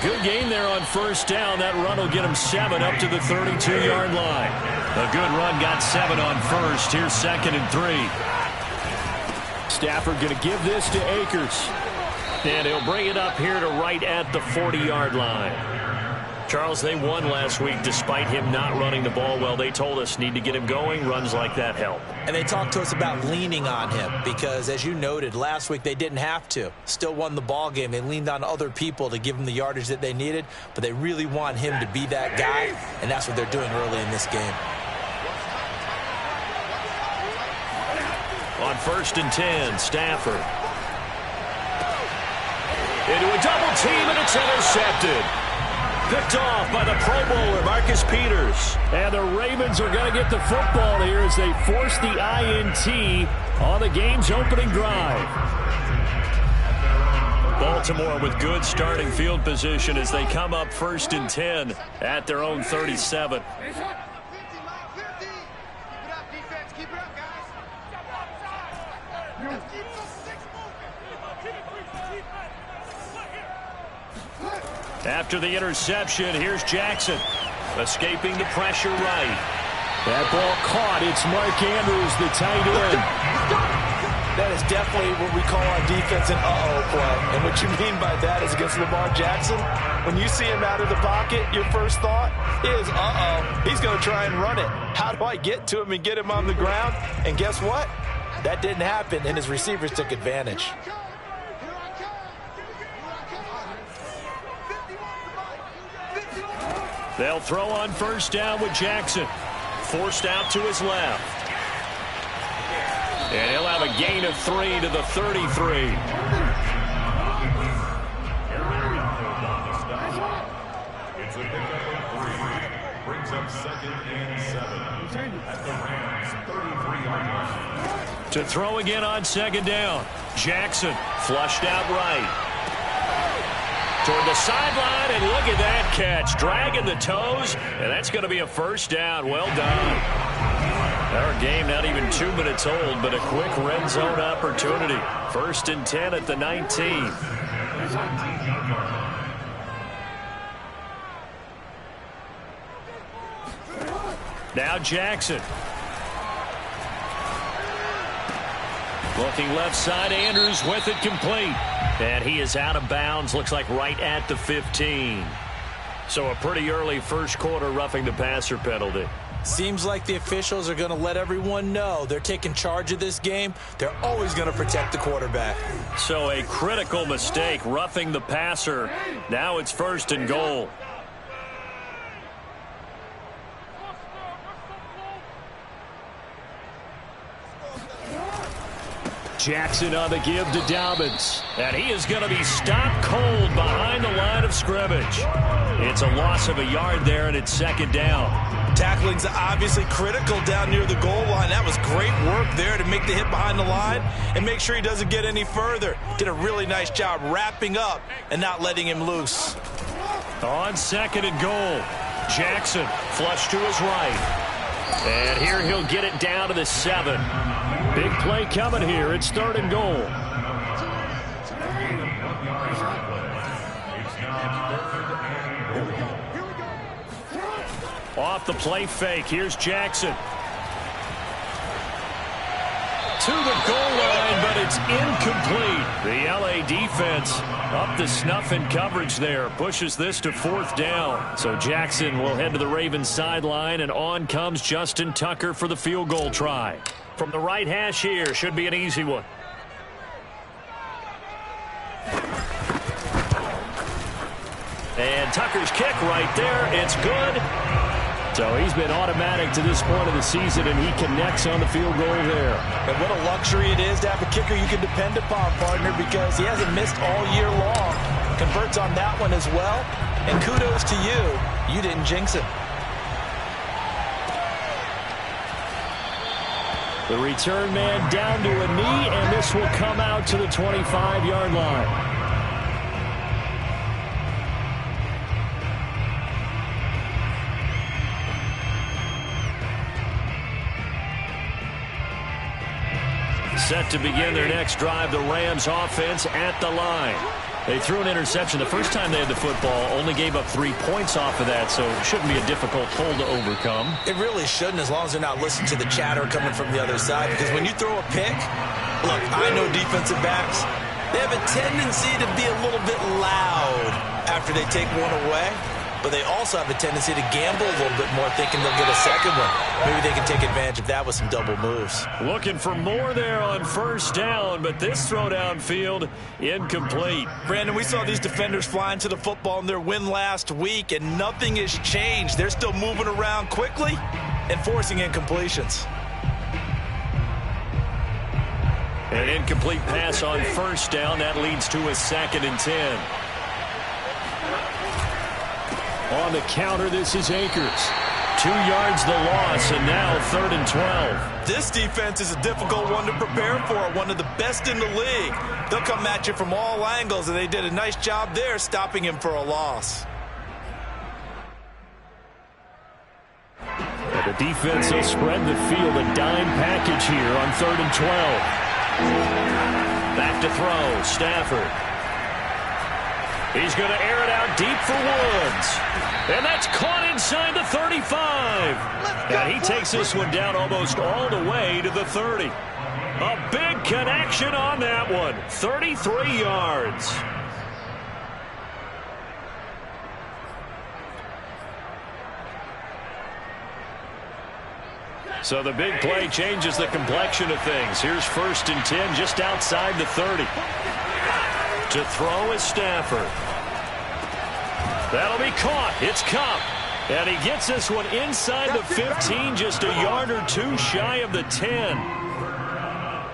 Good gain there on first down. That run will get him 7 up to the 32-yard line. A good run got 7 on first. Here's 2nd and 3. Stafford going to give this to Akers. And he'll bring it up here to right at the 40-yard line. Charles, they won last week despite him not running the ball well. They told us need to get him going. Runs like that help. And they talked to us about leaning on him because, as you noted, last week they didn't have to. Still won the ball game. They leaned on other people to give them the yardage that they needed, but they really want him to be that guy, and that's what they're doing early in this game. On 1st and 10, Stafford. Into a double team, and it's intercepted. Picked off by the Pro Bowler, Marcus Peters. And the Ravens are going to get the football here as they force the INT on the game's opening drive. Baltimore with good starting field position as they come up 1st and 10 at their own 37. After the interception, here's Jackson. Escaping the pressure right. That ball caught. It's Mark Andrews, the tight end. That is definitely what we call on defense an uh-oh play. And what you mean by that is against Lamar Jackson, when you see him out of the pocket, your first thought is, uh-oh, he's going to try and run it. How do I get to him and get him on the ground? And guess what? That didn't happen, and his receivers took advantage. They'll throw on first down with Jackson. Forced out to his left. And he'll have a gain of 3 to the 33. It's a pickup of 3. Brings up 2nd and 7. At the Rams' 33-yard line. To throw again on 2nd down. Jackson flushed out right. Toward the sideline, and look at that catch. Dragging the toes, and that's going to be a first down. Well done. Our game not even 2 minutes old, but a quick red zone opportunity. 1st and 10 at the 19. Now Jackson. Looking left side, Andrews with it complete. And he is out of bounds, looks like right at the 15. So a pretty early first quarter roughing the passer penalty. Seems like the officials are going to let everyone know they're taking charge of this game. They're always going to protect the quarterback. So a critical mistake, roughing the passer. Now it's 1st and goal. Jackson on the give to Dobbins. And he is going to be stopped cold behind the line of scrimmage. It's a loss of a yard there, and it's 2nd down. Tackling's obviously critical down near the goal line. That was great work there to make the hit behind the line and make sure he doesn't get any further. Did a really nice job wrapping up and not letting him loose. On 2nd and goal, Jackson flush to his right. And here he'll get it down to the 7. Big play coming here. It's 3rd and goal. Off the play fake. Here's Jackson. To the goal line, but it's incomplete. The LA defense up to snuff in coverage there. Pushes this to 4th down. So Jackson will head to the Ravens sideline, and on comes Justin Tucker for the field goal try. From the right hash here, should be an easy one. And Tucker's kick right there. It's good. So he's been automatic to this point of the season, and he connects on the field goal there. And what a luxury it is to have a kicker you can depend upon, partner, because he hasn't missed all year long. Converts on that one as well. And kudos to you. You didn't jinx him. The return man down to a knee, and this will come out to the 25-yard line. Set to begin their next drive, the Rams offense at the line. They threw an interception. The first time they had the football, only gave up 3 points off of that, so it shouldn't be a difficult hole to overcome. It really shouldn't, as long as they're not listening to the chatter coming from the other side. Because when you throw a pick, look, I know defensive backs, they have a tendency to be a little bit loud after they take one away. But they also have a tendency to gamble a little bit more, thinking they'll get a second one. Maybe they can take advantage of that with some double moves. Looking for more there on first down, but this throw downfield incomplete. Brandon, we saw these defenders flying to the football in their win last week, and nothing has changed. They're still moving around quickly and forcing incompletions. An incomplete pass on first down. That leads to a 2nd and 10. On the counter, this is Akers. 2 yards the loss, and now 3rd and 12. This defense is a difficult one to prepare for, one of the best in the league. They'll come at you from all angles, and they did a nice job there stopping him for a loss. And the defense will spread the field, a dime package here on 3rd and 12. Back to throw, Stafford. He's going to air it out deep for Woods. And that's caught inside the 35. And he takes this one down almost all the way to the 30. A big connection on that one. 33 yards. So the big play changes the complexion of things. Here's 1st and 10 just outside the 30. To throw is Stafford. That'll be caught. It's Kupp. And he gets this one inside the 15, just a yard or 2 shy of the 10.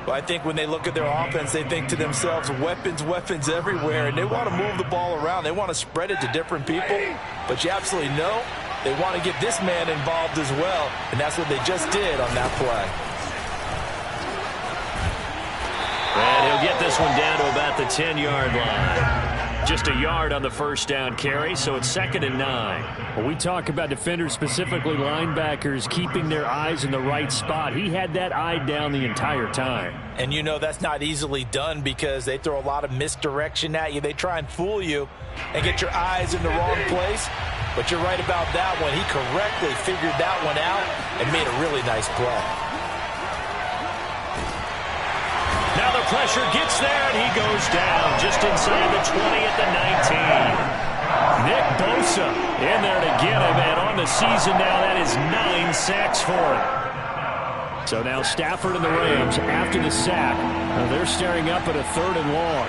Well, I think when they look at their offense, they think to themselves, weapons everywhere, and they want to move the ball around. They want to spread it to different people. But you absolutely know they want to get this man involved as well, and that's what they just did on that play. And he'll get this one down to about the 10-yard line. Just a yard on the first down carry, so it's 2nd and 9. When we talk about defenders, specifically linebackers, keeping their eyes in the right spot, he had that eye down the entire time. And you know that's not easily done because they throw a lot of misdirection at you. They try and fool you and get your eyes in the wrong place. But you're right about that one. He correctly figured that one out and made a really nice play. Now the pressure gets there, and he goes down just inside the 20 at the 19. Nick Bosa in there to get him, and on the season now, that is 9 sacks for him. So now Stafford and the Rams, after the sack, they're staring up at a 3rd and long.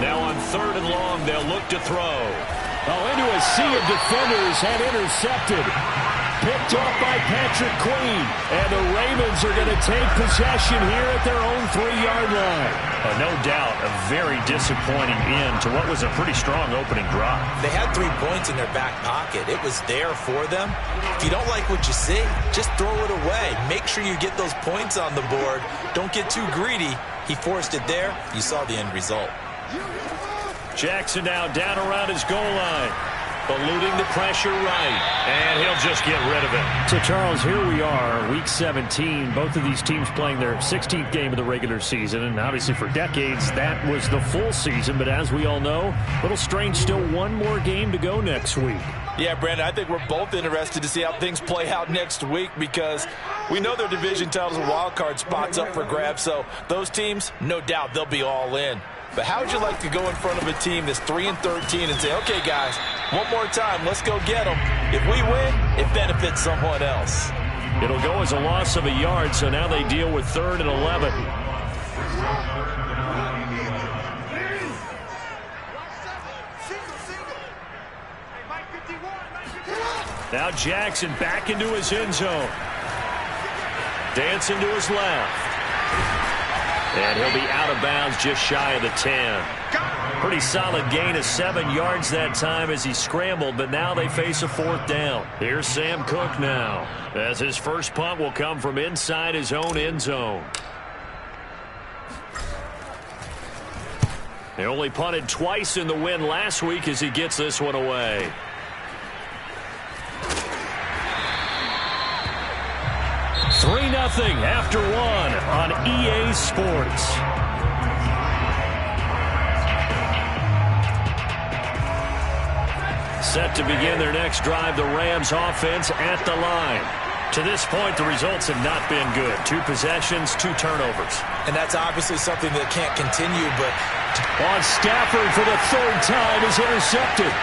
Now on 3rd and long, they'll look to throw. Oh, into a sea of defenders, and intercepted. Picked off by Patrick Queen. And the Ravens are going to take possession here at their own 3-yard line. No doubt a very disappointing end to what was a pretty strong opening drive. They had 3 points in their back pocket. It was there for them. If you don't like what you see, just throw it away. Make sure you get those points on the board. Don't get too greedy. He forced it there. You saw the end result. Jackson now down around his goal line. Eluding the pressure right. And he'll just get rid of it. So, Charles, here we are, Week 17. Both of these teams playing their 16th game of the regular season. And obviously for decades, that was the full season. But as we all know, a little strange, still one more game to go next week. Yeah, Brandon, I think we're both interested to see how things play out next week because we know their division titles and wild card spots up for grabs. So those teams, no doubt, they'll be all in. But how would you like to go in front of a team that's 3-13 and say, okay, guys, one more time, let's go get them. If we win, it benefits someone else. It'll go as a loss of a yard, so now they deal with 3rd and 11. Now Jackson back into his end zone. Dancing to his left. And he'll be out of bounds just shy of the 10. Pretty solid gain of 7 yards that time as he scrambled, but now they face a 4th down. Here's Sam Cook now, as his first punt will come from inside his own end zone. They only punted twice in the win last week as he gets this one away. Three 3-0 after one on EA Sports. set to begin their next drive. The Rams offense at the line. To this point, the results have not been good. 2 possessions, 2 turnovers. And that's obviously something that can't continue, but... On Stafford for the 3rd time is intercepted.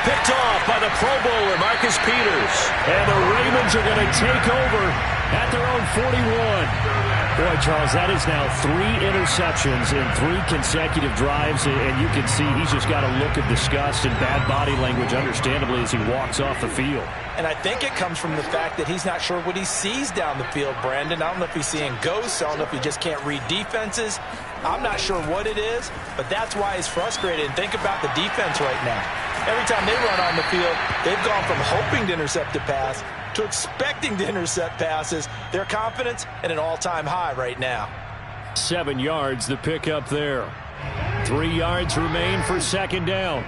Picked off by the Pro Bowler, Marcus Peters. And the Ravens are going to take over at their own 41. Boy, Charles, that is now 3 interceptions in 3 consecutive drives, and you can see he's just got a look of disgust and bad body language, understandably, as he walks off the field. And I think it comes from the fact that he's not sure what he sees down the field, Brandon. I don't know if he's seeing ghosts. I don't know if he just can't read defenses. I'm not sure what it is, but that's why he's frustrated. And think about the defense right now. Every time they run on the field, they've gone from hoping to intercept a pass to expecting to intercept passes. Their confidence at an all-time high right now. 7 yards, the pickup there. 3 yards remain for 2nd down.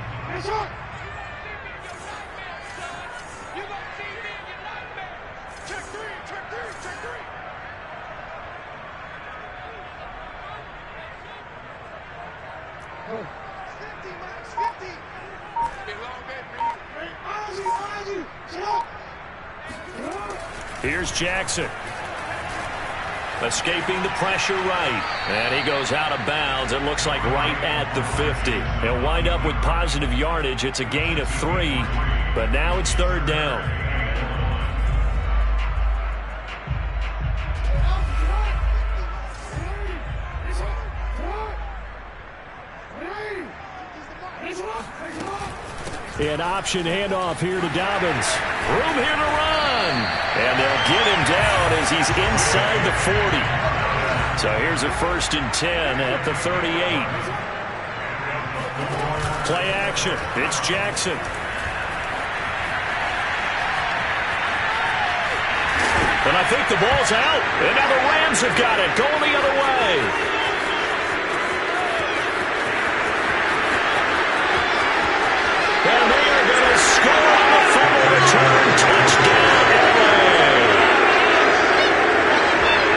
Here's Jackson. Escaping the pressure right. And he goes out of bounds. It looks like right at the 50. He'll wind up with positive yardage. It's a gain of 3. But now it's 3rd down. An option handoff here to Dobbins. Room here to run. And they'll get him down as he's inside the 40. So here's a 1st and 10 at the 38. Play action. It's Jackson. And I think the ball's out. And now the Rams have got it. Going the other way. And they are going to score on the fumble return. Touchdown, LA.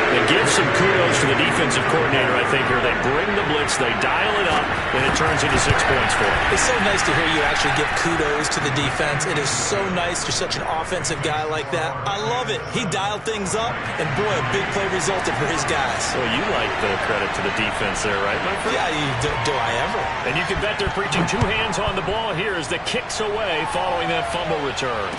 They give some kudos to the defensive coordinator, I think, here. They bring the blitz, they dial it up, and it turns into 6 points for them. It's so nice to hear you actually give kudos to the defense. It is so nice. You're such an offensive guy like that. I love it. He dialed things up, and boy, a big play resulted for his guys. Well, you like the credit to the defense there, right, my friend? Yeah, do I ever? And you can bet they're preaching 2 hands on the ball here as the kick's away following that fumble return.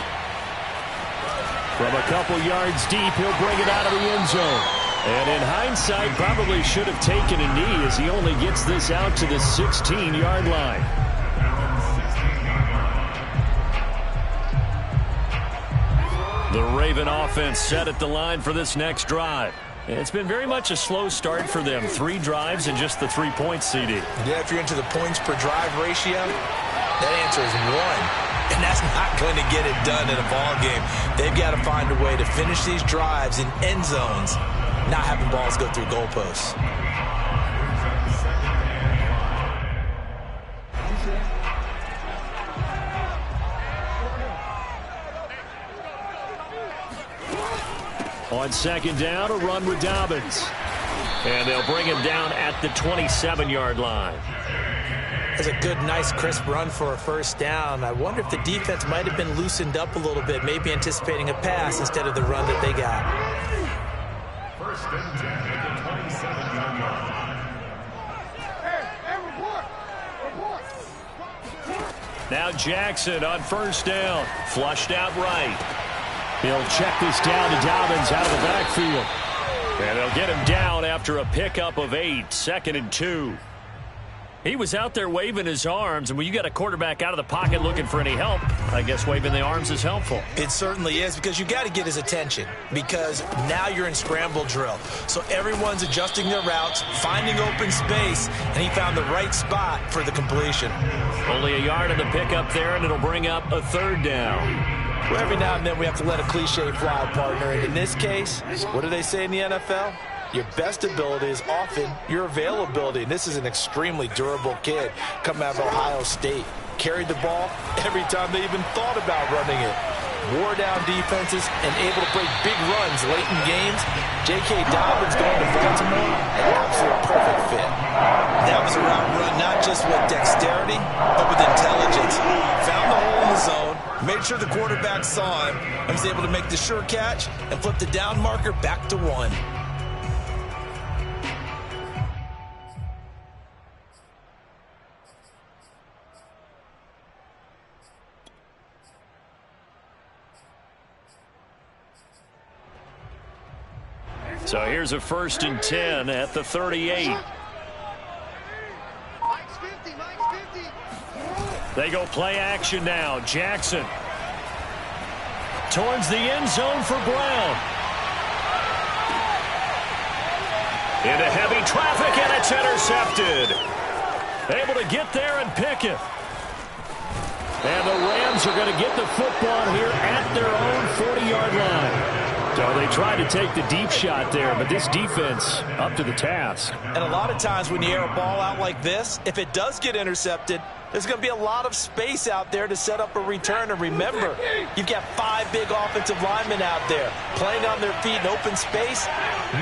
From a couple yards deep, he'll bring it out of the end zone. And in hindsight, probably should have taken a knee as he only gets this out to the 16-yard line. The Raven offense set at the line for this next drive. It's been very much a slow start for them. 3 drives and just the 3 points, CD. Yeah, if you're into the points per drive ratio, that answer is 1. And that's not going to get it done in a ball game. They've got to find a way to finish these drives in end zones, not having balls go through goalposts. On 2nd down, a run with Dobbins. And they'll bring him down at the 27-yard line. That's a good, nice, crisp run for a 1st down. I wonder if the defense might have been loosened up a little bit, maybe anticipating a pass instead of the run that they got. 1st and 10 at the 27-yard line. Now Jackson on 1st down. Flushed out right. He'll check this down to Dobbins out of the backfield. And they'll get him down after a pickup of 8. 2nd and 2. He was out there waving his arms, and when you got a quarterback out of the pocket looking for any help, I guess waving the arms is helpful. It certainly is, because you got to get his attention, because now you're in scramble drill. So everyone's adjusting their routes, finding open space, and he found the right spot for the completion. Only a yard in the pickup there, and it'll bring up a 3rd down. Well, every now and then we have to let a cliche fly, partner. And in this case, what do they say in the NFL? Your best ability is often your availability. And this is an extremely durable kid coming out of Ohio State. Carried the ball every time they even thought about running it. Wore down defenses and able to break big runs late in games. J.K. Dobbins going to Baltimore, an absolute perfect fit. That was a route run not just with dexterity, but with intelligence. Found the hole in the zone, made sure the quarterback saw him, and was able to make the sure catch and flip the down marker back to 1. So here's a 1st and 10 at the 38. They go play action now. Jackson towards the end zone for Brown. Into heavy traffic, and it's intercepted. Able to get there and pick it. And the Rams are going to get the football here at their own 40-yard line. So they tried to take the deep shot there, but this defense up to the task. And a lot of times when you air a ball out like this, if it does get intercepted, there's going to be a lot of space out there to set up a return. And remember, you've got 5 big offensive linemen out there playing on their feet in open space.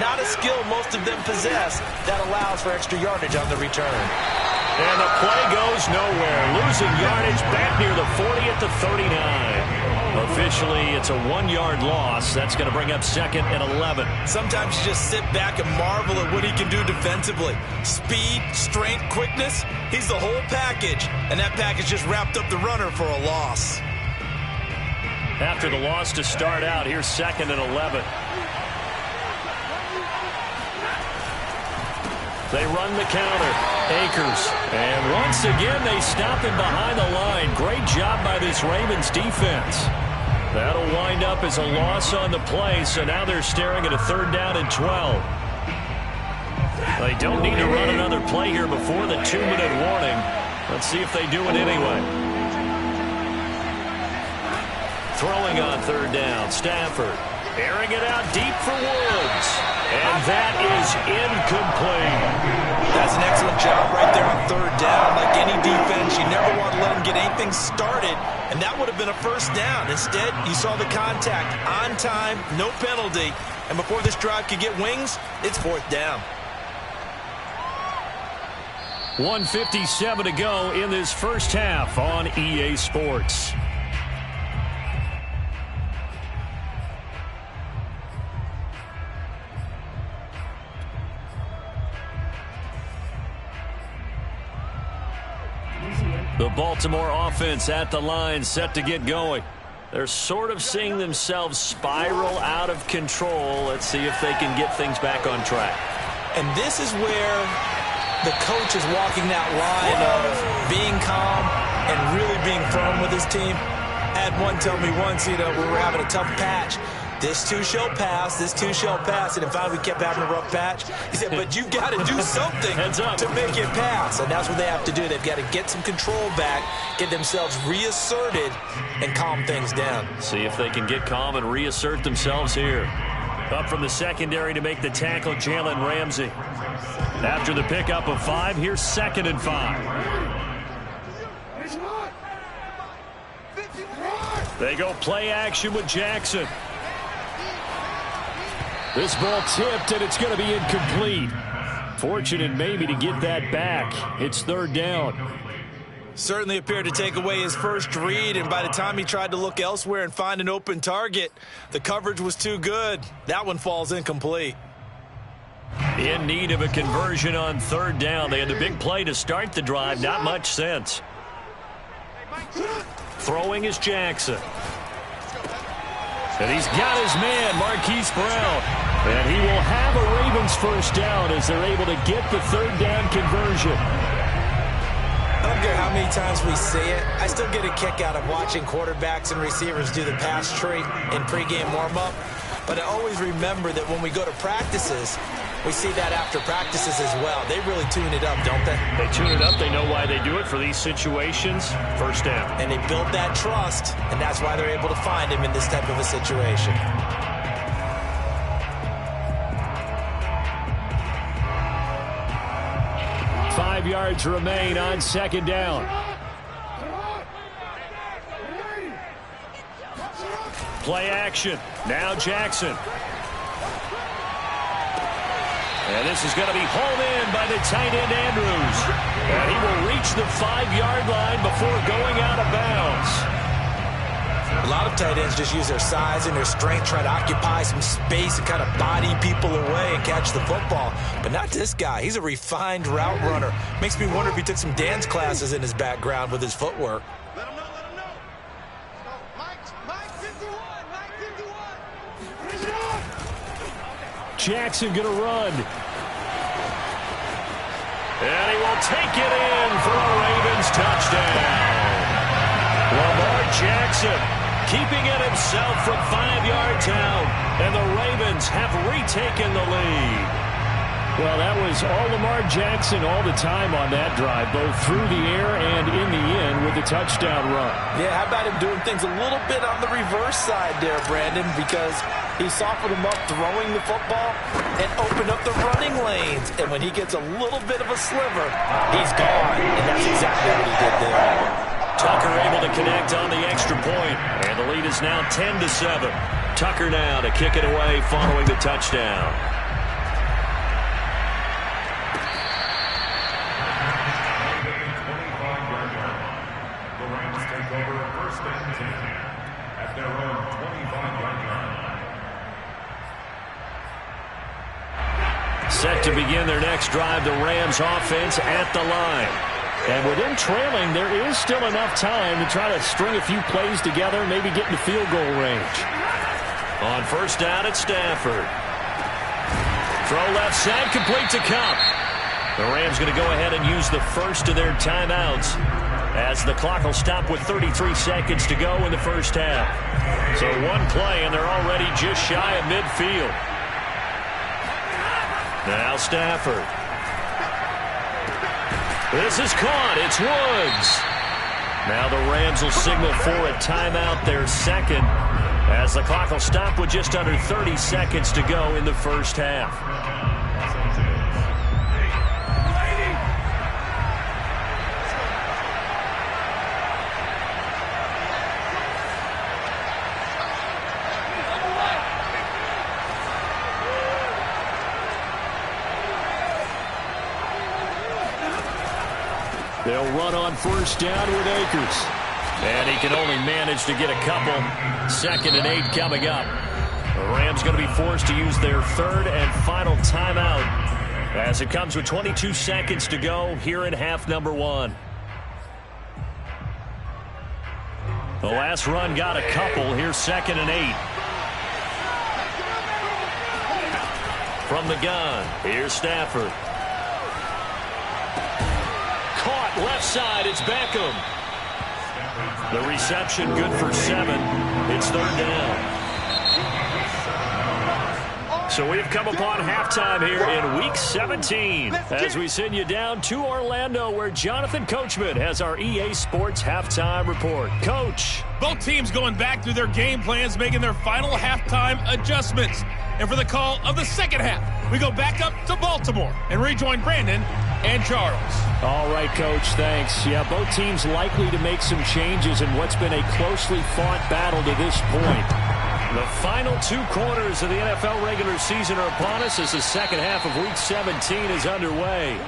Not a skill most of them possess that allows for extra yardage on the return. And the play goes nowhere. Losing yardage back near the 40 at the 39. Officially, it's a 1-yard loss. That's going to bring up 2nd and 11. Sometimes you just sit back and marvel at what he can do defensively. Speed, strength, quickness, he's the whole package. And that package just wrapped up the runner for a loss. After the loss to start out, here's 2nd and 11. They run the counter. Akers. And once again, they stop him behind the line. Great job by this Ravens defense. That'll wind up as a loss on the play, so now they're staring at a 3rd down and 12. They don't need to run another play here before the 2-minute warning. Let's see if they do it anyway. Throwing on 3rd down, Stafford. Airing it out deep for Woods. And that is incomplete. That's an excellent job right there on 3rd down. Like any defense, you never want to let them get anything started, and that would have been a 1st down. Instead, you saw the contact on time, no penalty, and before this drive could get wings, it's 4th down. 1:57 to go in this first half on EA Sports. The Baltimore offense at the line, set to get going. They're sort of seeing themselves spiral out of control. Let's see if they can get things back on track. And this is where the coach is walking that line of being calm and really being firm with his team. I had one tell me once, we were having a tough patch. This too shall pass, this too shall pass. And in fact, we kept having a rough patch. He said, but you've got to do something to make it pass. And that's what they have to do. They've got to get some control back, get themselves reasserted, and calm things down. See if they can get calm and reassert themselves here. Up from the secondary to make the tackle, Jalen Ramsey. After the pickup of 5, here's 2nd and 5. They go play action with Jackson. This ball tipped, and it's going to be incomplete. Fortunate maybe to get that back. It's 3rd down. Certainly appeared to take away his first read, and by the time he tried to look elsewhere and find an open target, the coverage was too good. That one falls incomplete. In need of a conversion on 3rd down. They had the big play to start the drive. Not much sense. Throwing is Jackson. And he's got his man, Marquise Brown. And he will have a Ravens 1st down as they're able to get the 3rd down conversion. I don't care how many times we see it. I still get a kick out of watching quarterbacks and receivers do the pass tree in pregame warm-up. But I always remember that when we go to practices, we see that after practices as well. They really tune it up, don't they? They tune it up. They know why they do it for these situations. 1st down. And they build that trust, and that's why they're able to find him in this type of a situation. Five yards remain on 2nd down. Play action. Now Jackson. And this is going to be hauled in by the tight end Andrews. And he will reach the 5-yard line before going out of bounds. A lot of tight ends just use their size and their strength, try to occupy some space and kind of body people away and catch the football. But not this guy. He's a refined route runner. Makes me wonder if he took some dance classes in his background with his footwork. Let him know, let him know. Mike 51, Mike 51. Jackson going to run. And he will take it in for a Ravens touchdown. Lamar Jackson keeping it himself from 5 yards out. And the Ravens have retaken the lead. Well, that was all Lamar Jackson all the time on that drive, both through the air and in the end with the touchdown run. Yeah, how about him doing things a little bit on the reverse side there, Brandon, because he softened him up throwing the football and opened up the running lanes. And when he gets a little bit of a sliver, he's gone. And that's exactly what he did there. Tucker able to connect on the extra point, and the lead is now 10-7. Tucker now to kick it away following the touchdown. Set to begin their next drive, the Rams offense at the line. And with them trailing, there is still enough time to try to string a few plays together, maybe get into field goal range. On first down at Stafford. Throw left side, complete to Kupp. The Rams going to go ahead and use the first of their timeouts as the clock will stop with 33 seconds to go in the first half. So one play, and they're already just shy of midfield. Now Stafford. This is caught. It's Woods. Now the Rams will signal for a timeout, their second, as the clock will stop with just under 30 seconds to go in the first half. They'll run on first down with Akers. And he can only manage to get a couple. 2nd and 8 coming up. The Rams going to be forced to use their third and final timeout as it comes with 22 seconds to go here in half number 1. The last run got a couple. Here's 2nd and 8. From the gun, here's Stafford. Caught left side, it's Beckham. The reception good for 7. It's 3rd down. So we've come upon halftime here in Week 17 as we send you down to Orlando where Jonathan Coachman has our EA Sports Halftime Report. Coach. Both teams going back through their game plans, making their final halftime adjustments. And for the call of the second half, we go back up to Baltimore and rejoin Brandon and Charles. All right, Coach, thanks. Yeah, both teams likely to make some changes in what's been a closely fought battle to this point. The final 2 quarters of the NFL regular season are upon us as the second half of Week 17 is underway.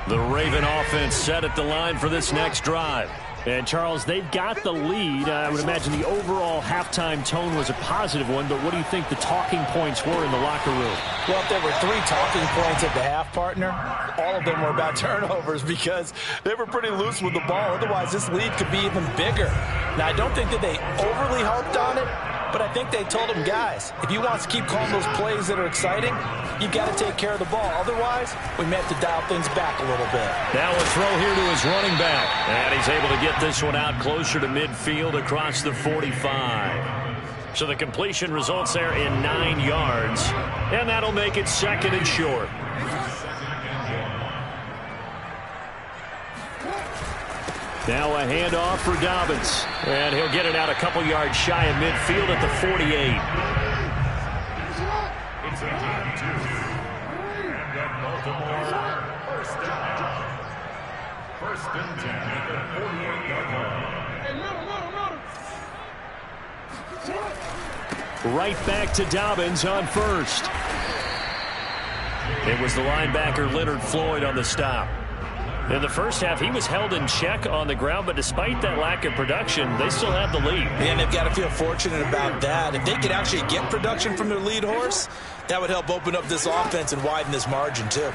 The Raven offense set at the line for this next drive. And, Charles, they've got the lead. I would imagine the overall halftime tone was a positive one, but what do you think the talking points were in the locker room? Well, if there were 3 talking points at the half, partner, all of them were about turnovers because they were pretty loose with the ball. Otherwise, this lead could be even bigger. Now, I don't think that they overly harped on it, but I think they told them, guys, if you want to keep calling those plays that are exciting, you've got to take care of the ball. Otherwise, we may have to dial things back a little bit. Now a throw here to his running back. And he's able to get this one out closer to midfield across the 45. So the completion results there in 9 yards. And that'll make it 2nd and short. Now a handoff for Dobbins. And he'll get it out a couple yards shy of midfield at the 48. It's a 2. And the Baltimore first down. 1st and 10 at the 48-yard line. Right back to Dobbins on first. It was the linebacker Leonard Floyd on the stop. In the first half, he was held in check on the ground, but despite that lack of production, they still have the lead. And they've got to feel fortunate about that. If they could actually get production from their lead horse, that would help open up this offense and widen this margin, too.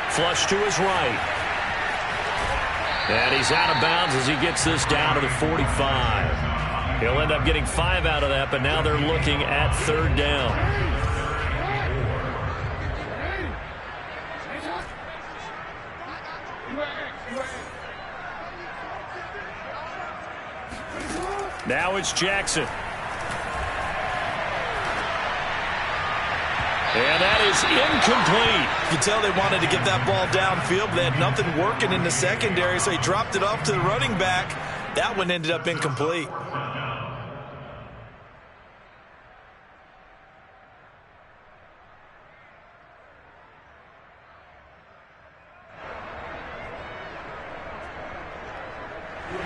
Flush to his right. And he's out of bounds as he gets this down to the 45. He'll end up getting 5 out of that, but now they're looking at third down. Now it's Jackson. And that is incomplete. You can tell they wanted to get that ball downfield, but they had nothing working in the secondary, so he dropped it off to the running back. That one ended up incomplete.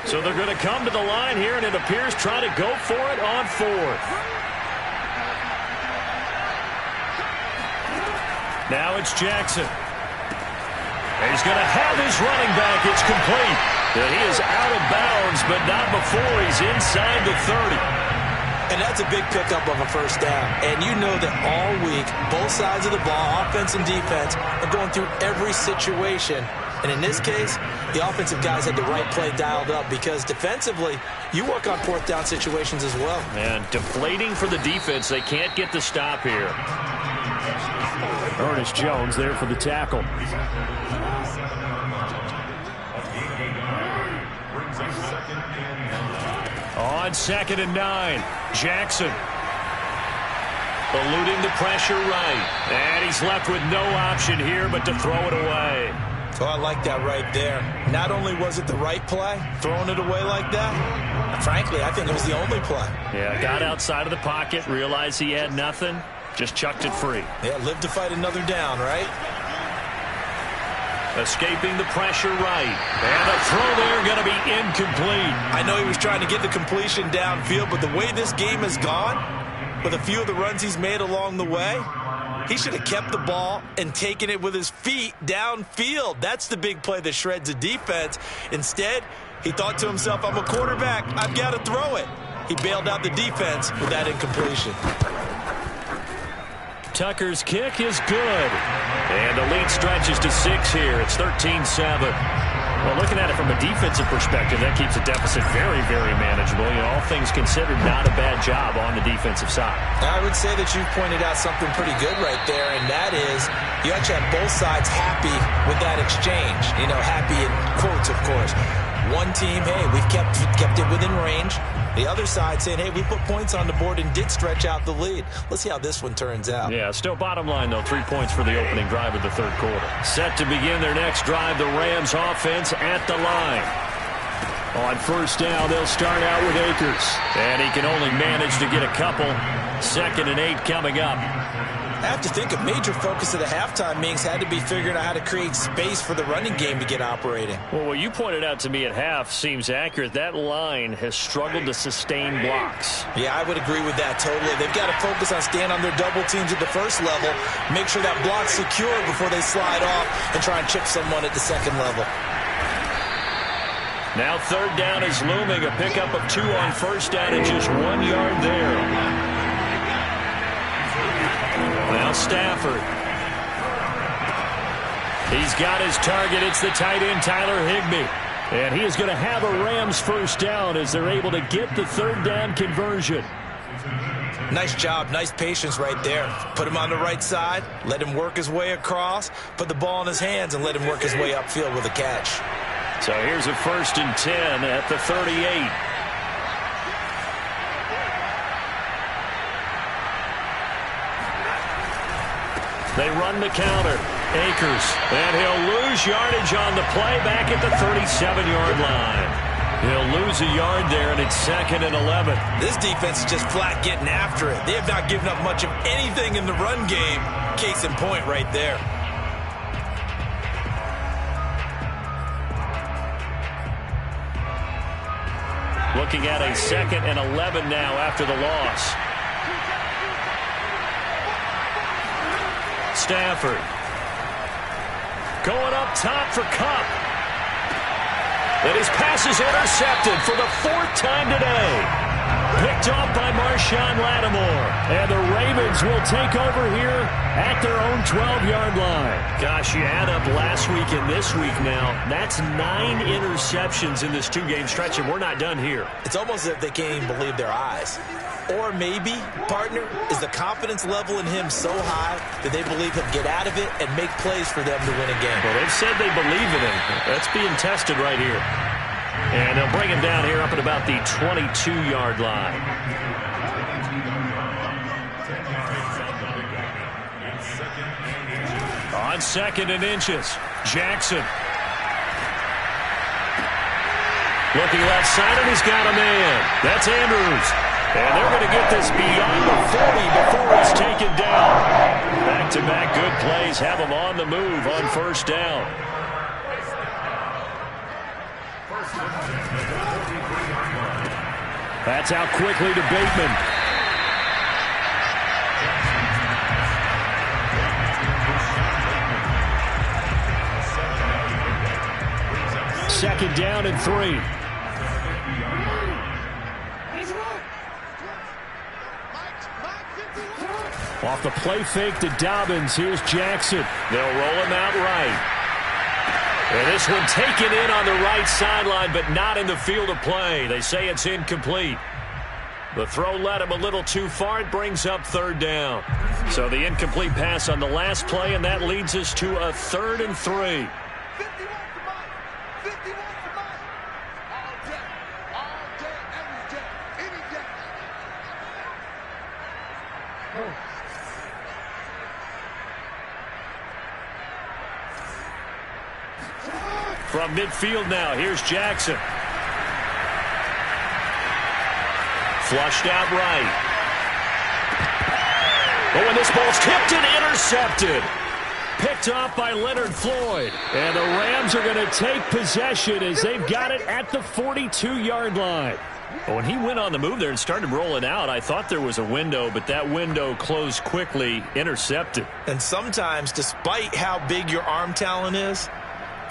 So they're going to come to the line here, and it appears try to go for it on fourth. Now it's Jackson. And he's going to have his running back. It's complete. And he is out of bounds, but not before he's inside the 30. And that's a big pickup of a first down. And you know that all week, both sides of the ball, offense and defense, are going through every situation. And in this case, the offensive guys had the right play dialed up because defensively, you work on fourth down situations as well. And deflating for the defense. They can't get the stop here. Ernest Jones there for the tackle. On 2nd and 9, Jackson. Eluding the pressure right. And he's left with no option here but to throw it away. So I like that right there. Not only was it the right play, throwing it away like that, frankly, I think it was the only play. Yeah, got outside of the pocket, realized he had nothing, just chucked it free. Yeah, live to fight another down, right? Escaping the pressure right. And the throw there going to be incomplete. I know he was trying to get the completion downfield, but the way this game has gone, with a few of the runs he's made along the way, he should have kept the ball and taken it with his feet downfield. That's the big play that shreds a defense. Instead, he thought to himself, I'm a quarterback. I've got to throw it. He bailed out the defense with that incompletion. Tucker's kick is good. And the lead stretches to 6 here. It's 13-7. Well, looking at it from a defensive perspective, that keeps the deficit very, very manageable. You know, all things considered, not a bad job on the defensive side. I would say that you've pointed out something pretty good right there, and that is you actually have both sides happy with that exchange. You know, happy in quotes, of course. One team, hey, we've kept it within range. The other side saying, hey, we put points on the board and did stretch out the lead. Let's see how this one turns out. Yeah, still bottom line, though, 3 points for the opening drive of the third quarter. Set to begin their next drive, the Rams offense at the line. On first down, they'll start out with Akers. And he can only manage to get a couple. 2nd and 8 coming up. I have to think a major focus of the halftime meetings had to be figuring out how to create space for the running game to get operating. Well, what you pointed out to me at half seems accurate. That line has struggled to sustain blocks. Yeah, I would agree with that totally. They've got to focus on staying on their double teams at the first level, make sure that block's secure before they slide off and try and chip someone at the second level. Now third down is looming. A pickup of 2 on first down and just 1 yard there. Now Stafford. He's got his target. It's the tight end, Tyler Higbee. And he is going to have a Rams first down as they're able to get the third down conversion. Nice job. Nice patience right there. Put him on the right side. Let him work his way across. Put the ball in his hands and let him work his way upfield with a catch. So here's a 1st and 10 at the 38. They run the counter. Akers. And he'll lose yardage on the play back at the 37-yard line. He'll lose a yard there, and it's 2nd and 11. This defense is just flat getting after it. They have not given up much of anything in the run game. Case in point right there. Looking at a 2nd and 11 now after the loss. Stafford. Going up top for Kupp. And his pass is intercepted for the 4th time today. Picked off by Marshawn Lattimore. And the Ravens will take over here at their own 12-yard line. Gosh, you add up last week and this week now. That's 9 interceptions in this 2-game stretch, and we're not done here. It's almost as if they can't even believe their eyes. Or maybe, partner, is the confidence level in him so high that they believe he'll get out of it and make plays for them to win a game. Well, they've said they believe in him. That's being tested right here. And they'll bring him down here up at about the 22-yard line. On 2nd and inches, Jackson. Looking left side, and he's got a man. That's Andrews. And they're going to get this beyond the 40 before it's taken down. Back-to-back good plays have him on the move on 1st down. That's out quickly to Bateman. Second down and 3. Off the play fake to Dobbins. Here's Jackson. They'll roll him out right. And this one taken in on the right sideline, but not in the field of play. They say it's incomplete. The throw led him a little too far. It brings up 3rd down. So the incomplete pass on the last play, and that leads us to a 3rd and 3. 51 for Mike. 51 for Mike. All day, every day, any day. From midfield now, here's Jackson. Flushed out right. Oh, and this ball's tipped and intercepted. Picked off by Leonard Floyd. And the Rams are going to take possession as they've got it at the 42-yard line. When he went on the move there and started rolling out, I thought there was a window, but that window closed quickly, intercepted. And sometimes, despite how big your arm talent is,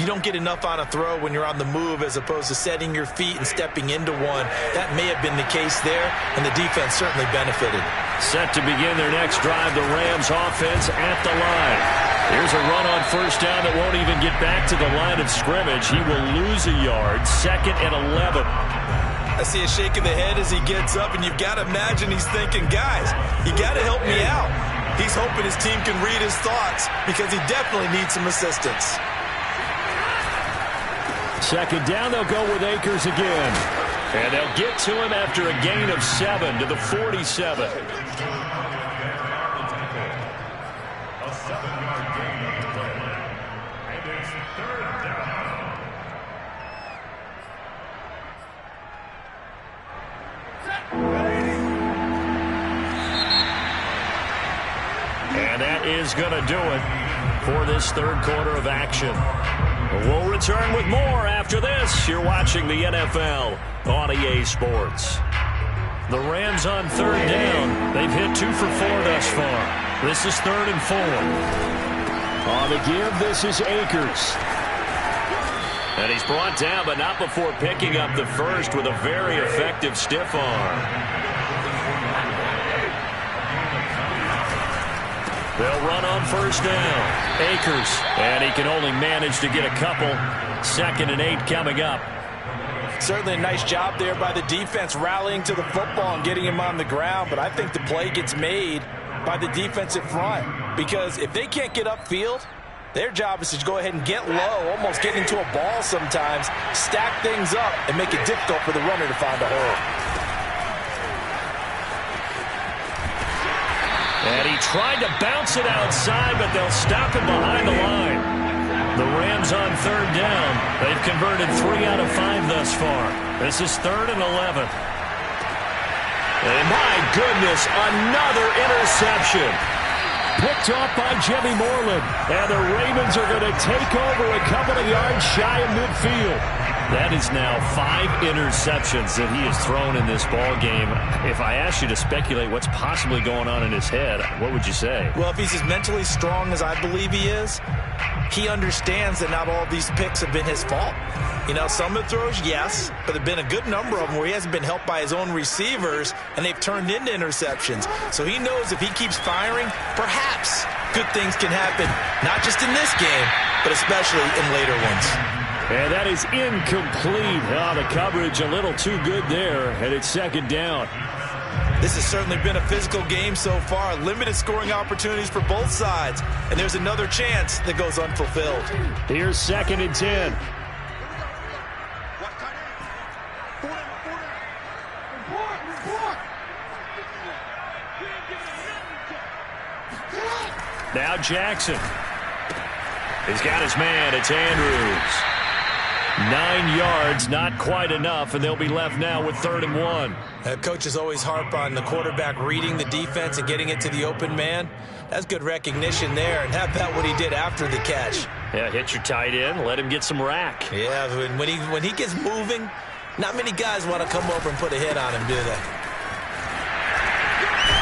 you don't get enough on a throw when you're on the move as opposed to setting your feet and stepping into one. That may have been the case there, and the defense certainly benefited. Set to begin their next drive, the Rams offense at the line. Here's a run on 1st down that won't even get back to the line of scrimmage. He will lose a yard, 2nd and 11. I see a shake of the head as he gets up, and you've got to imagine he's thinking, guys, you got to help me out. He's hoping his team can read his thoughts because he definitely needs some assistance. 2nd down, they'll go with Akers again. And they'll get to him after a gain of 7 to the 47. And that is going to do it for this 3rd quarter of action. We'll return with more after this. You're watching the NFL on EA Sports. The Rams on 3rd down. They've hit 2 for 4 thus far. This is 3rd and 4. On the give, this is Akers. And he's brought down, but not before picking up the first with a very effective stiff arm. They'll run on 1st down. Akers. And he can only manage to get a couple. 2nd and 8 coming up. Certainly a nice job there by the defense rallying to the football and getting him on the ground. But I think the play gets made by the defensive front. Because if they can't get upfield, their job is to go ahead and get low, almost get into a ball sometimes, stack things up, and make it difficult for the runner to find a hole. And he tried to bounce it outside, but they'll stop him behind the line. The Rams on 3rd down. They've converted 3 out of 5 thus far. This is 3rd and 11. And my goodness, another interception. Picked off by Jimmy Moreland. And the Ravens are going to take over a couple of yards shy of midfield. That is now 5 interceptions that he has thrown in this ball game. If I asked you to speculate what's possibly going on in his head, what would you say? Well, if he's as mentally strong as I believe he is, he understands that not all these picks have been his fault. You know, some of the throws, yes, but there have been a good number of them where he hasn't been helped by his own receivers, and they've turned into interceptions. So he knows if he keeps firing, perhaps good things can happen, not just in this game, but especially in later ones. And that is incomplete. The coverage a little too good there, and it's second down. This has certainly been a physical game so far. Limited scoring opportunities for both sides, and there's another chance that goes unfulfilled. Here's 2nd and 10. Now Jackson. He's got his man. It's Andrews. 9 yards, not quite enough, and they'll be left now with 3rd and 1. Coaches always harp on the quarterback reading the defense and getting it to the open man. That's good recognition there, and how about what he did after the catch? Yeah, hit your tight end, let him get some rack. Yeah, when he gets moving, not many guys want to come over and put a hit on him, do they?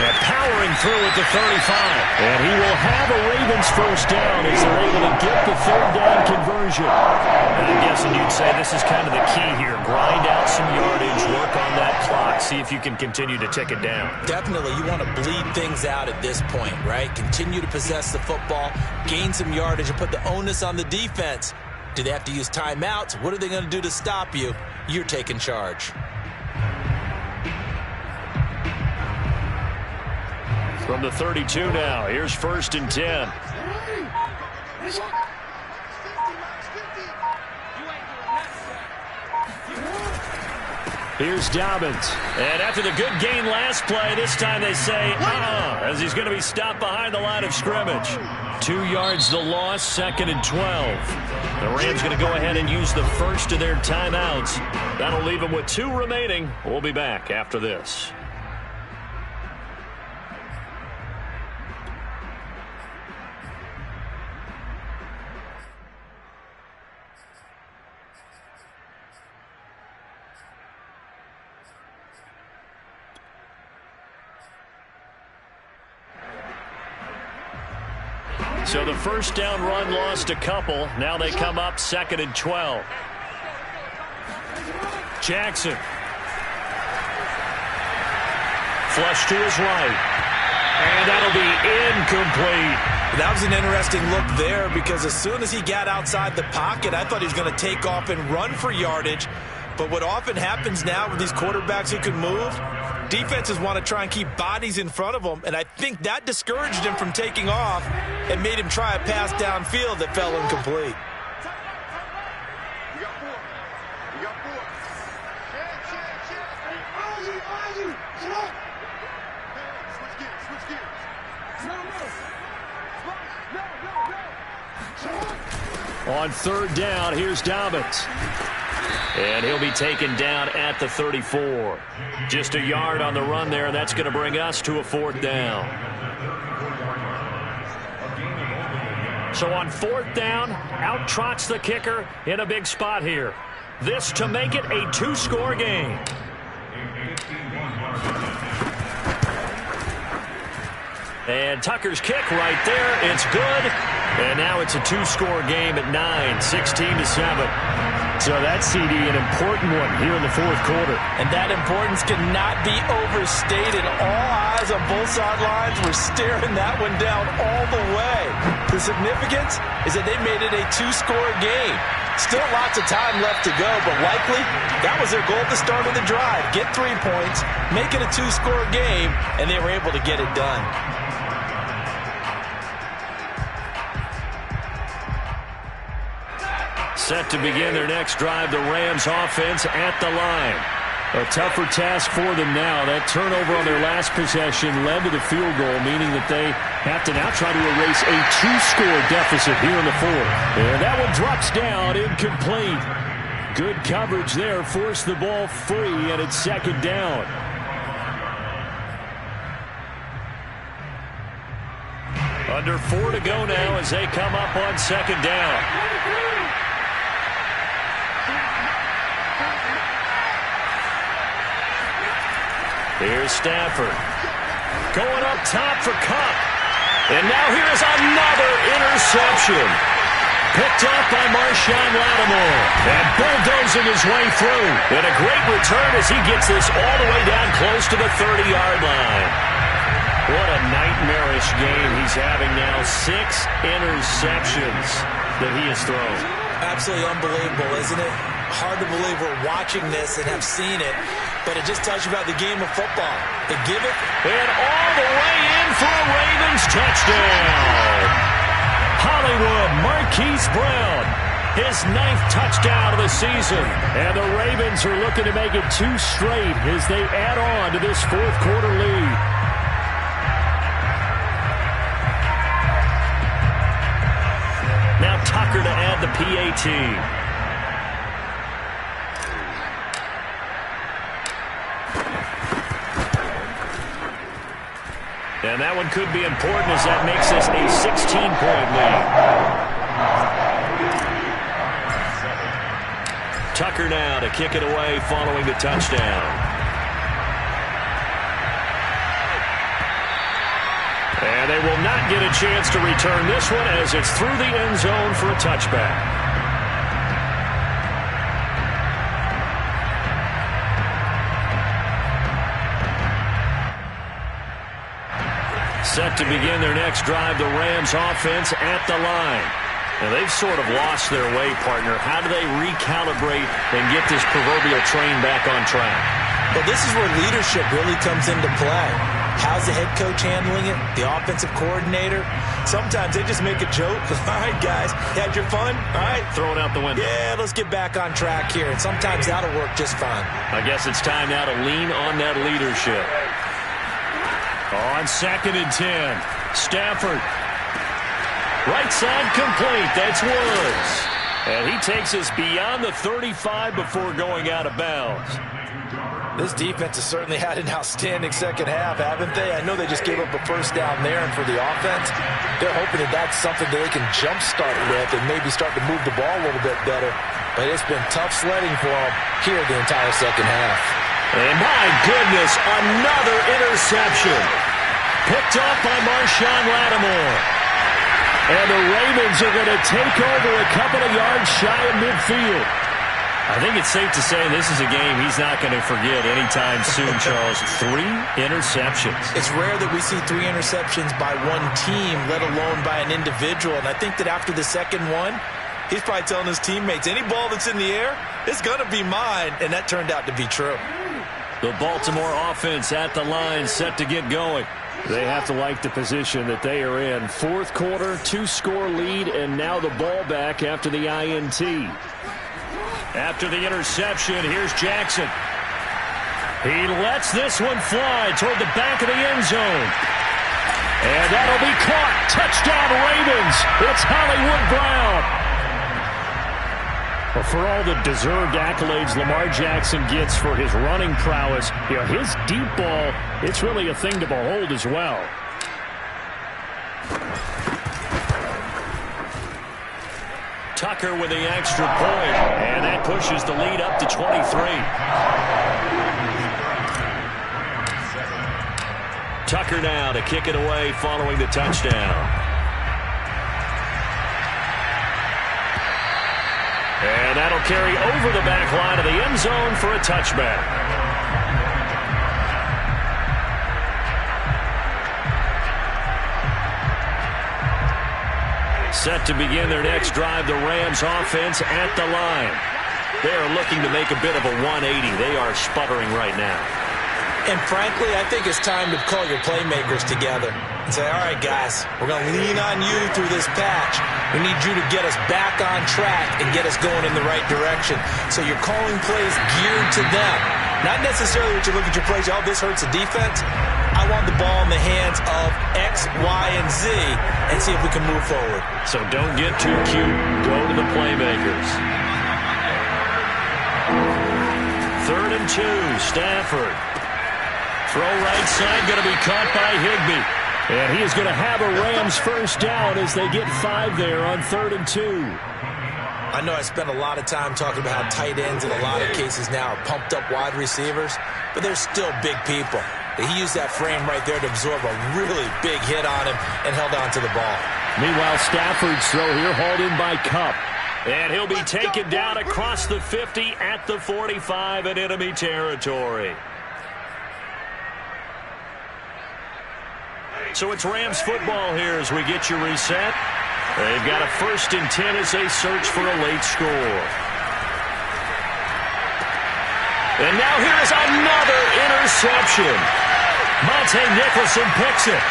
And powering through at the 35. And he will have a Ravens first down as they're able to get the 3rd down conversion. And I'm guessing you'd say this is kind of the key here. Grind out some yardage, work on that clock, see if you can continue to tick it down. Definitely. You want to bleed things out at this point, right? Continue to possess the football, gain some yardage, and put the onus on the defense. Do they have to use timeouts? What are they going to do to stop you? You're taking charge. From the 32 now, here's 1st and 10. Here's Dobbins. And after the good gain last play, this time they say, as he's going to be stopped behind the line of scrimmage. 2 yards the loss, 2nd and 12. The Rams going to go ahead and use the first of their timeouts. That'll leave them with 2 remaining. We'll be back after this. So the first down run lost a couple. Now they come up 2nd and 12. Jackson. Flush to his right. And that'll be incomplete. That was an interesting look there because as soon as he got outside the pocket, I thought he was going to take off and run for yardage. But what often happens now with these quarterbacks who can move, defenses want to try and keep bodies in front of them, and I think that discouraged him from taking off and made him try a pass downfield that fell incomplete. On 3rd down, here's Dobbins. And he'll be taken down at the 34. Just a yard on the run there, and that's going to bring us to a 4th down. So on 4th down, out trots the kicker in a big spot here. This to make it a 2-score game. And Tucker's kick right there. It's good. And now it's a 2-score game at 9, 16-7. So that, CD, an important one here in the 4th quarter. And that importance cannot be overstated. All eyes on both sidelines were staring that one down all the way. The significance is that they made it a 2-score game. Still lots of time left to go, but likely that was their goal at the start of the drive. Get 3 points, make it a 2-score game, and they were able to get it done. Set to begin their next drive, the Rams offense at the line. A tougher task for them now. That turnover on their last possession led to the field goal, meaning that they have to now try to erase a 2-score deficit here in the 4th. And that one drops down, incomplete. Good coverage there, forced the ball free, and it's 2nd down. Under 4 to go now as they come up on 2nd down. Here's Stafford. Going up top for Kupp. And now here's another interception. Picked up by Marshawn Lattimore. And bulldozing his way through. And a great return as he gets this all the way down close to the 30-yard line. What a nightmarish game he's having now. 6 interceptions that he has thrown. Absolutely unbelievable, isn't it? Hard to believe we're watching this and have seen it, but it just tells you about the game of football. They give it. And all the way in for a Ravens touchdown. Hollywood Marquise Brown, his 9th touchdown of the season. And the Ravens are looking to make it 2 straight as they add on to this 4th quarter lead. Now Tucker to add the PAT. And that one could be important as that makes this a 16-point lead. Tucker now to kick it away following the touchdown. And they will not get a chance to return this one as it's through the end zone for a touchback. Set to begin their next drive, the Rams offense at the line. Now they've sort of lost their way, partner. How do they recalibrate and get this proverbial train back on track? Well, this is where leadership really comes into play. How's the head coach handling it? The offensive coordinator? Sometimes they just make a joke. All right, guys, had your fun? All right. Throw it out the window. Yeah, let's get back on track here. And sometimes that'll work just fine. I guess it's time now to lean on that leadership. On 2nd and 10, Stafford. Right side complete. That's Woods. And he takes us beyond the 35 before going out of bounds. This defense has certainly had an outstanding second half, haven't they? I know they just gave up a first down there, and for the offense, they're hoping that that's something that they can jumpstart with and maybe start to move the ball a little bit better. But it's been tough sledding for them here the entire second half. And my goodness, another interception. Picked off by Marshawn Lattimore. And the Ravens are going to take over a couple of yards shy of midfield. I think it's safe to say this is a game he's not going to forget anytime soon, Charles. 3 interceptions. It's rare that we see 3 interceptions by one team, let alone by an individual. And I think that after the second one, he's probably telling his teammates, any ball that's in the air, it's going to be mine. And that turned out to be true. The Baltimore offense at the line, set to get going. They have to like the position that they are in. 4th quarter, 2-score lead, and now the ball back after the INT. After the interception, here's Jackson. He lets this one fly toward the back of the end zone. And that'll be caught. Touchdown Ravens. It's Hollywood Brown. Well, for all the deserved accolades Lamar Jackson gets for his running prowess, his deep ball, it's really a thing to behold as well. Tucker with the extra point, and that pushes the lead up to 23. Tucker now to kick it away following the touchdown. And that'll carry over the back line of the end zone for a touchback. Set to begin their next drive, the Rams offense at the line. They are looking to make a bit of a 180. They are sputtering right now. And frankly, I think it's time to call your playmakers together and say, all right, guys, we're going to lean on you through this patch. We need you to get us back on track and get us going in the right direction. So you're calling plays geared to them. Not necessarily that you look at your plays, oh, this hurts the defense. I want the ball in the hands of X, Y, and Z and see if we can move forward. So don't get too cute. Go to the playmakers. 3rd and 2, Stafford. Throw right side, going to be caught by Higbee. And he is going to have a Rams first down as they get 5 there on 3rd and 2. I know I spent a lot of time talking about how tight ends in a lot of cases now are pumped up wide receivers, but they're still big people. He used that frame right there to absorb a really big hit on him and held on to the ball. Meanwhile, Stafford's throw here hauled in by Kupp. And he'll be taken down across the 50 at the 45 in enemy territory. So it's Rams football here as we get you reset. They've got a 1st and 10 as they search for a late score. And now here's another interception. Monte Nicholson picks it.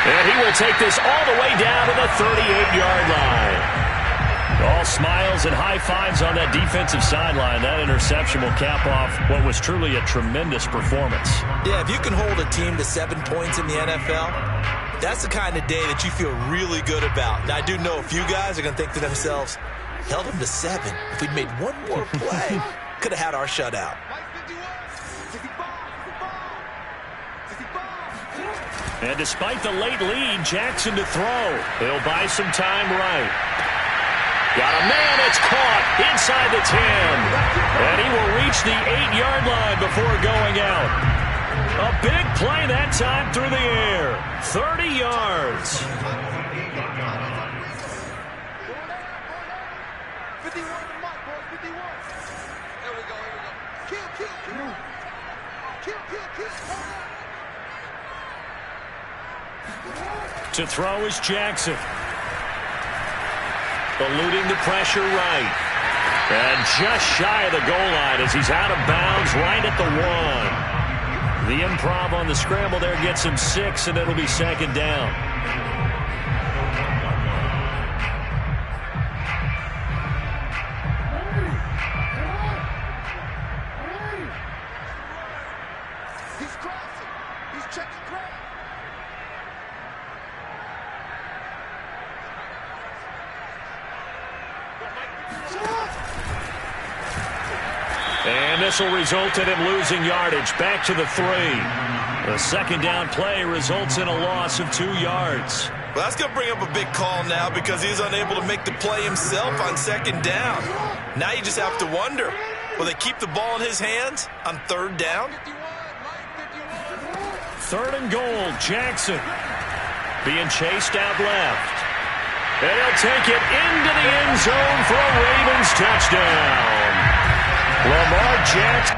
And he will take this all the way down to the 38-yard line. All smiles and high fives on that defensive sideline. That interception will cap off what was truly a tremendous performance. Yeah, if you can hold a team to 7 points in the NFL, that's the kind of day that you feel really good about. Now, I do know a few guys are going to think to themselves, held them to 7. If we'd made one more play, could have had our shutout. And despite the late lead, Jackson to throw. He'll buy some time right. Got a man, it's caught inside the 10. And he will reach the 8-yard line before going out. A big play that time through the air. 30 yards. 51 to Mike, boys, 51. Here we go, here we go. Kill, kill, kill. Kill, kill, kill. To throw is Jackson. Eluding the pressure right. And just shy of the goal line as he's out of bounds right at the 1. The improv on the scramble there gets him 6, and it'll be 2nd down. He's crossing. He's checking ground. And this will result in him losing yardage. Back to the 3. The 2nd down play results in a loss of 2 yards. Well, that's going to bring up a big call now because he's unable to make the play himself on 2nd down. Now you just have to wonder, will they keep the ball in his hands on 3rd down? 3rd and goal, Jackson being chased out left. And he'll take it into the end zone for a Ravens touchdown. Lamar Jackson.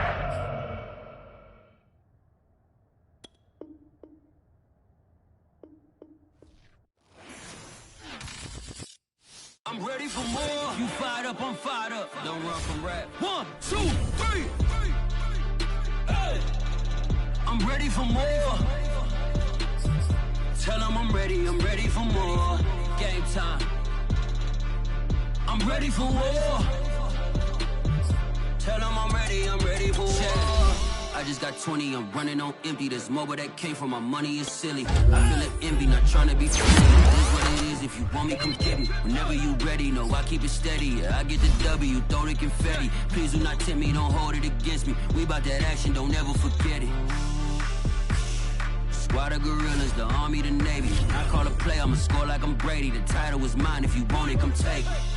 I'm ready for more. You fired up, I'm fired up. Don't run from rap. 1, 2, 3. Hey. I'm ready for more. Tell them I'm ready for more. Game time. I'm ready for war. Tell them I'm ready for war. I just got 20, I'm running on empty. This mobile that came from my money is silly. I feel it envy, not trying to be funny. It is what it is, if you want me, come get me. Whenever you ready, no, I keep it steady. Yeah, I get the W, throw the confetti. Please do not tempt me, don't hold it against me. We about that action, don't ever forget it. Squad of gorillas, the army, the navy. I call a play, I'ma score like I'm Brady. The title is mine, if you want it, come take it.